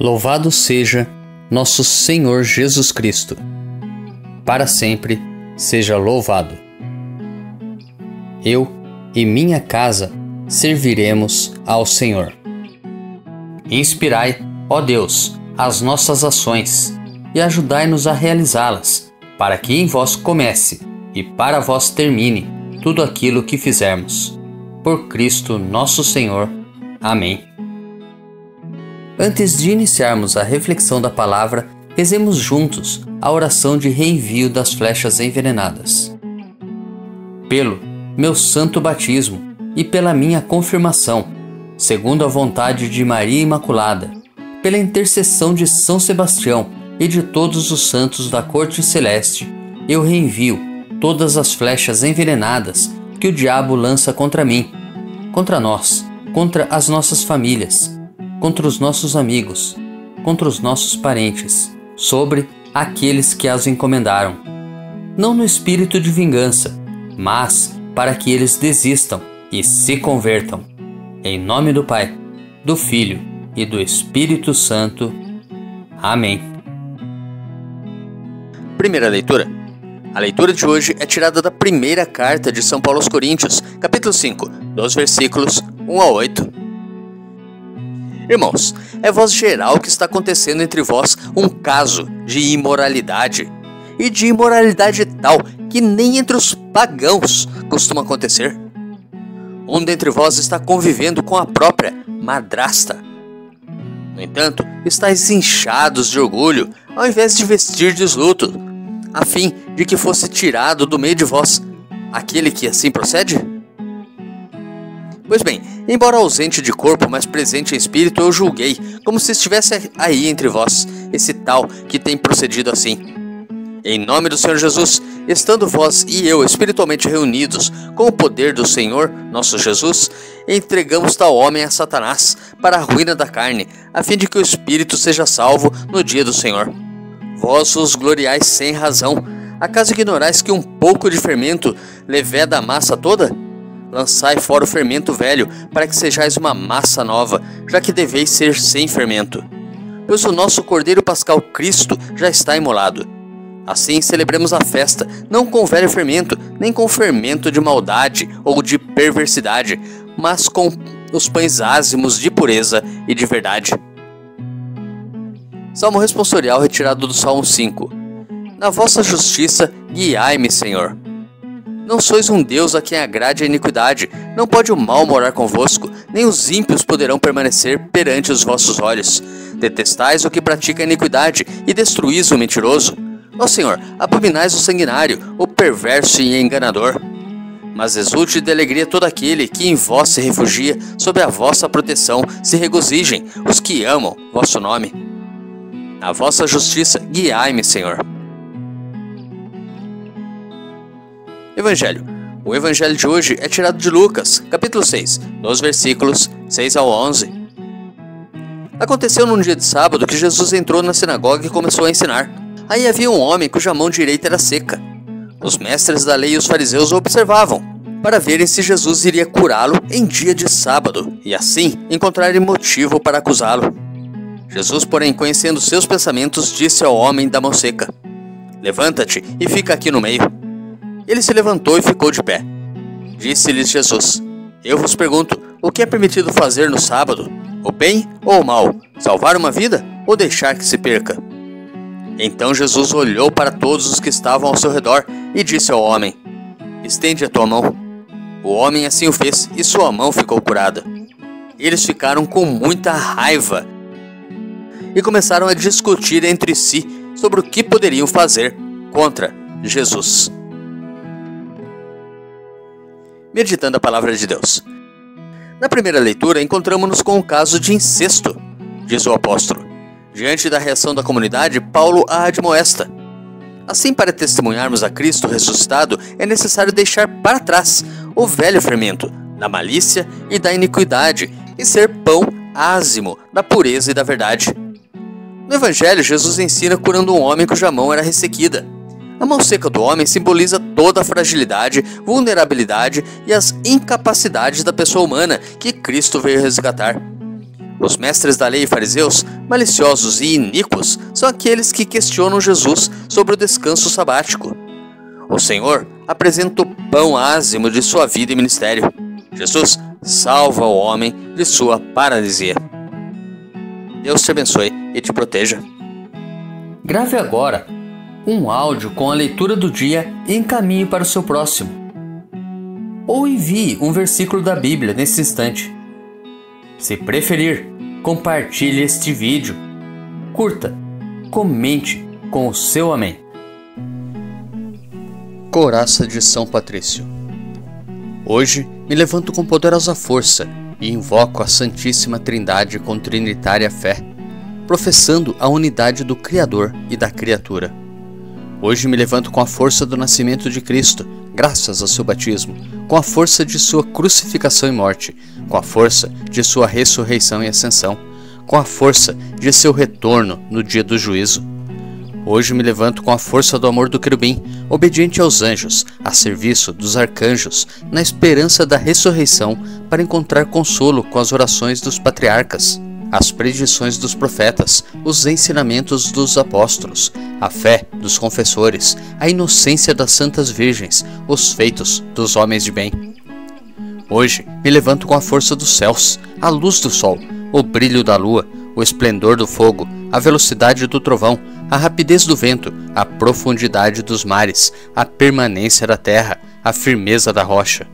Louvado seja nosso Senhor Jesus Cristo. Para sempre seja louvado. Eu e minha casa serviremos ao Senhor. Inspirai, ó Deus, as nossas ações e ajudai-nos a realizá-las, para que em vós comece e para vós termine tudo aquilo que fizermos. Por Cristo nosso Senhor. Amém. Antes de iniciarmos a reflexão da palavra, rezemos juntos a oração de reenvio das flechas envenenadas. Pelo meu santo batismo e pela minha confirmação, segundo a vontade de Maria Imaculada, pela intercessão de São Sebastião e de todos os santos da corte celeste, eu reenvio todas as flechas envenenadas que o diabo lança contra mim, contra nós, contra as nossas famílias, contra os nossos amigos, contra os nossos parentes, sobre aqueles que as encomendaram. Não no espírito de vingança, mas para que eles desistam e se convertam. Em nome do Pai, do Filho e do Espírito Santo. Amém. Primeira leitura. A leitura de hoje é tirada da primeira carta de São Paulo aos Coríntios, capítulo 5, dos versículos 1 a 8. Irmãos, é voz geral que está acontecendo entre vós um caso de imoralidade, e de imoralidade tal que nem entre os pagãos costuma acontecer. Um dentre vós está convivendo com a própria madrasta. No entanto, estáis inchados de orgulho, ao invés de vestirdes luto, a fim de que fosse tirado do meio de vós aquele que assim procede? Pois bem, embora ausente de corpo, mas presente em espírito, eu julguei, como se estivesse aí entre vós, esse tal que tem procedido assim. Em nome do Senhor Jesus, estando vós e eu espiritualmente reunidos com o poder do Senhor, nosso Jesus, entregamos tal homem a Satanás para a ruína da carne, a fim de que o espírito seja salvo no dia do Senhor. Vós os gloriais sem razão. Acaso ignorais que um pouco de fermento leveda a massa toda? Lançai fora o fermento velho, para que sejais uma massa nova, já que deveis ser sem fermento. Pois o nosso Cordeiro Pascal Cristo já está imolado. Assim celebremos a festa, não com velho fermento, nem com fermento de maldade ou de perversidade, mas com os pães ázimos de pureza e de verdade. Salmo responsorial retirado do Salmo 5. Na vossa justiça, guiai-me, Senhor. Não sois um Deus a quem agrade a iniquidade, não pode o mal morar convosco, nem os ímpios poderão permanecer perante os vossos olhos. Detestais o que pratica a iniquidade e destruís o mentiroso. Ó Senhor, abominais o sanguinário, o perverso e enganador. Mas exulte de alegria todo aquele que em vós se refugia, sob a vossa proteção se regozijem os que amam vosso nome. Na vossa justiça, guiai-me, Senhor. Evangelho. O evangelho de hoje é tirado de Lucas, capítulo 6, dos versículos 6 ao 11. Aconteceu num dia de sábado que Jesus entrou na sinagoga e começou a ensinar. Aí havia um homem cuja mão direita era seca. Os mestres da lei e os fariseus o observavam, para verem se Jesus iria curá-lo em dia de sábado, e assim encontrarem motivo para acusá-lo. Jesus, porém, conhecendo seus pensamentos, disse ao homem da mão seca: Levanta-te e fica aqui no meio. Ele se levantou e ficou de pé. Disse-lhes Jesus: Eu vos pergunto, o que é permitido fazer no sábado? O bem ou o mal? Salvar uma vida ou deixar que se perca? Então Jesus olhou para todos os que estavam ao seu redor e disse ao homem: Estende a tua mão. O homem assim o fez e sua mão ficou curada. Eles ficaram com muita raiva e começaram a discutir entre si sobre o que poderiam fazer contra Jesus. Meditando a palavra de Deus. Na primeira leitura, encontramos-nos com o caso de incesto, diz o apóstolo. Diante da reação da comunidade, Paulo a admoesta. Assim, para testemunharmos a Cristo ressuscitado, é necessário deixar para trás o velho fermento da malícia e da iniquidade e ser pão ázimo da pureza e da verdade. No Evangelho, Jesus ensina curando um homem cuja mão era ressequida. A mão seca do homem simboliza toda a fragilidade, vulnerabilidade e as incapacidades da pessoa humana que Cristo veio resgatar. Os mestres da lei e fariseus, maliciosos e iníquos, são aqueles que questionam Jesus sobre o descanso sabático. O Senhor apresenta o pão ázimo de sua vida e ministério. Jesus salva o homem de sua paralisia. Deus te abençoe e te proteja. Grave agora um áudio com a leitura do dia e encaminhe para o seu próximo. Ou envie um versículo da Bíblia nesse instante. Se preferir, compartilhe este vídeo. Curta, comente com o seu amém. Coraça de São Patrício. Hoje me levanto com poderosa força e invoco a Santíssima Trindade com trinitária fé, professando a unidade do Criador e da criatura. Hoje me levanto com a força do nascimento de Cristo, graças ao seu batismo, com a força de sua crucificação e morte, com a força de sua ressurreição e ascensão, com a força de seu retorno no dia do juízo. Hoje me levanto com a força do amor do querubim, obediente aos anjos, a serviço dos arcanjos, na esperança da ressurreição, para encontrar consolo com as orações dos patriarcas, as predições dos profetas, os ensinamentos dos apóstolos, a fé dos confessores, a inocência das santas virgens, os feitos dos homens de bem. Hoje me levanto com a força dos céus, a luz do sol, o brilho da lua, o esplendor do fogo, a velocidade do trovão, a rapidez do vento, a profundidade dos mares, a permanência da terra, a firmeza da rocha.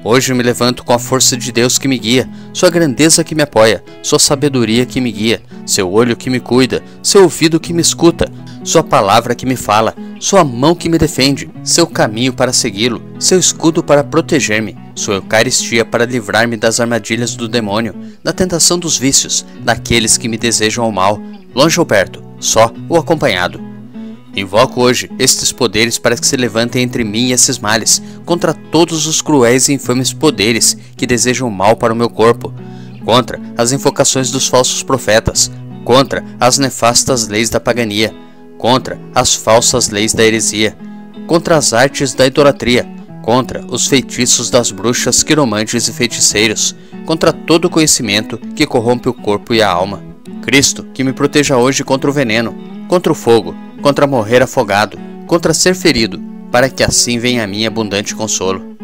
Hoje me levanto com a força de Deus que me guia, sua grandeza que me apoia, sua sabedoria que me guia, seu olho que me cuida, seu ouvido que me escuta, sua palavra que me fala, sua mão que me defende, seu caminho para segui-lo, seu escudo para proteger-me, sua Eucaristia para livrar-me das armadilhas do demônio, da tentação dos vícios, daqueles que me desejam o mal, longe ou perto, só ou acompanhado. Invoco hoje estes poderes para que se levantem entre mim e esses males, contra todos os cruéis e infames poderes que desejam mal para o meu corpo, contra as invocações dos falsos profetas, contra as nefastas leis da pagania, contra as falsas leis da heresia, contra as artes da idolatria, contra os feitiços das bruxas, quiromantes e feiticeiros, contra todo conhecimento que corrompe o corpo e a alma. Cristo, que me proteja hoje contra o veneno, contra o fogo, contra morrer afogado, contra ser ferido, para que assim venha a mim abundante consolo.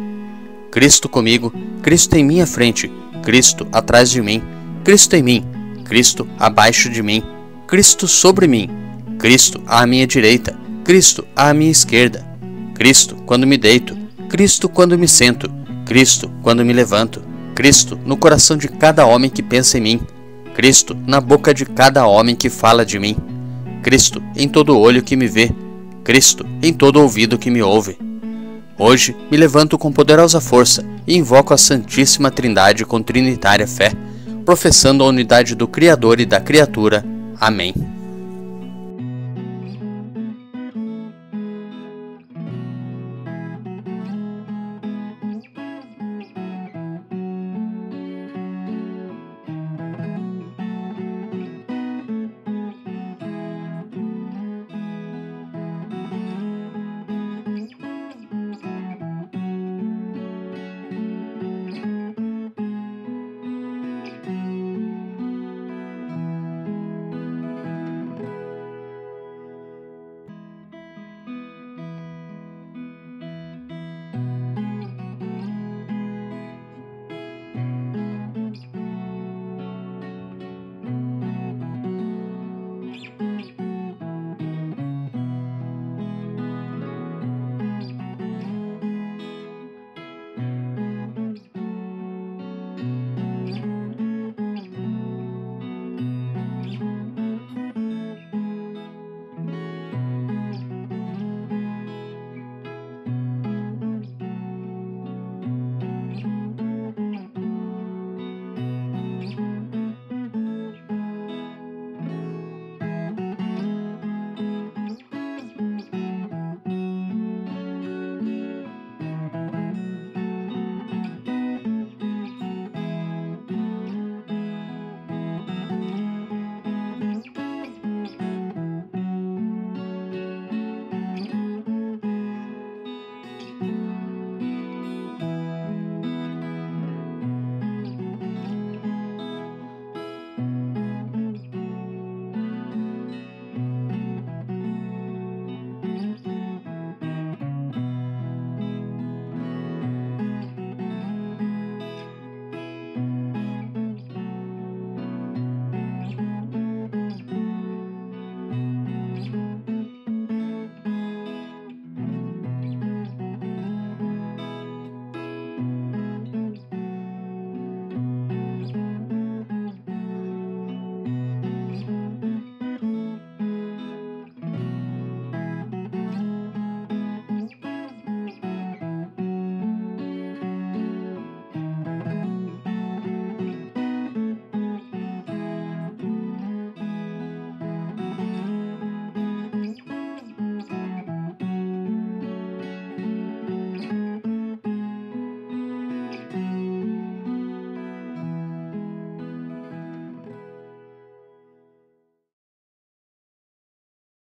Cristo comigo, Cristo em minha frente, Cristo atrás de mim, Cristo em mim, Cristo abaixo de mim, Cristo sobre mim, Cristo à minha direita, Cristo à minha esquerda, Cristo quando me deito, Cristo quando me sento, Cristo quando me levanto, Cristo no coração de cada homem que pensa em mim, Cristo na boca de cada homem que fala de mim, Cristo em todo olho que me vê, Cristo em todo ouvido que me ouve. Hoje me levanto com poderosa força e invoco a Santíssima Trindade com trinitária fé, professando a unidade do Criador e da criatura. Amém.